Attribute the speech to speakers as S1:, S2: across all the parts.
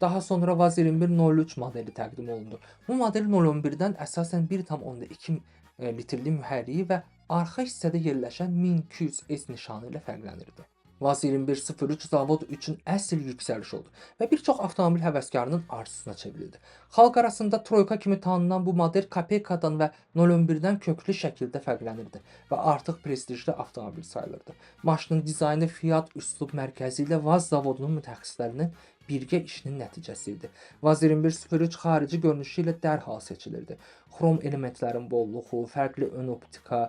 S1: Daha sonra Vaz 2103 modeli təqdim olundu. Bu model 011-dən əsasən 1,2 litrli mühərriki və arxa hissədə yerləşən 1200S nişanı ilə fərqlənirdi. Vaz 2103 zavod üçün əsl yüksəliş oldu və bir çox avtomobil həvəskarının arzusuna çevrildi. Xalq arasında Troyka kimi tanınan bu model Kapekadan və 011-dən köklü şəkildə fərqlənirdi və artıq prestijli avtomobil sayılırdı. Maşının dizaynı Fiat üslub mərkəzi ilə Vaz zavodunun mütəxəssislərinin birgə işinin nəticəsi idi. Vaz 2103 xarici görünüşü ilə dərhal seçilirdi. Xrom elementlərin bolluğu, fərqli ön optika,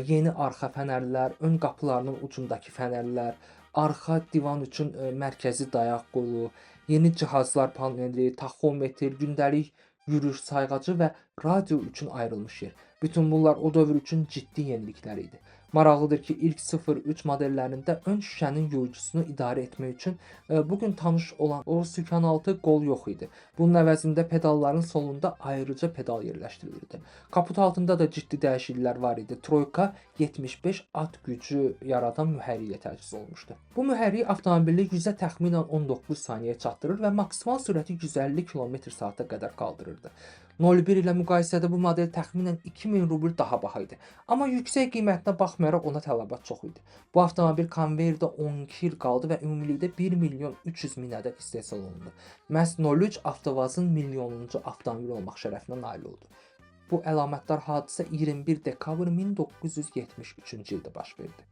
S1: yeni arxa fənərlər, ön qapılarının ucundakı fənərlər, arxa divan üçün mərkəzi dayaq qolu, yeni cihazlar paneli, taxometr, gündəlik yürüş sayğacı və radio üçün ayrılmış yer. Bütün bunlar o dövr üçün ciddi yeniliklər idi. Maraqlıdır ki, ilk 03 modellərində ön şüşənin yuyucusunu idarə etmək üçün bugün tanış olan o sükanaltı qol yox idi. Bunun əvəzində pedalların solunda ayrıca pedal yerləşdirilirdi. Kaput altında da ciddi dəyişikliklər var idi. Troyka 75 at gücü yaradan mühərriklə təchiz olunmuşdu. Bu mühərrik avtomobili 100-ə təxminən 19 saniyəyə çatdırır və maksimal sürəti 150 km/saata qədər qaldırırdı. 01 ilə müqayisədə bu model təxminən 2000 rubl daha baha idi. Amma yüksək qiymətinə baxmayaraq ona tələbat çox idi. Bu avtomobil konveyerdə 12 il qaldı və ümumilikdə 1 milyon 300 min ədəd istehsal olundu. Məhz 03 Avtovazın milyonuncu avtomobil olmaq şərəfinə nail oldu. Bu əlamətdar hadisə 21 dekabr 1973-cü ildə baş verdi.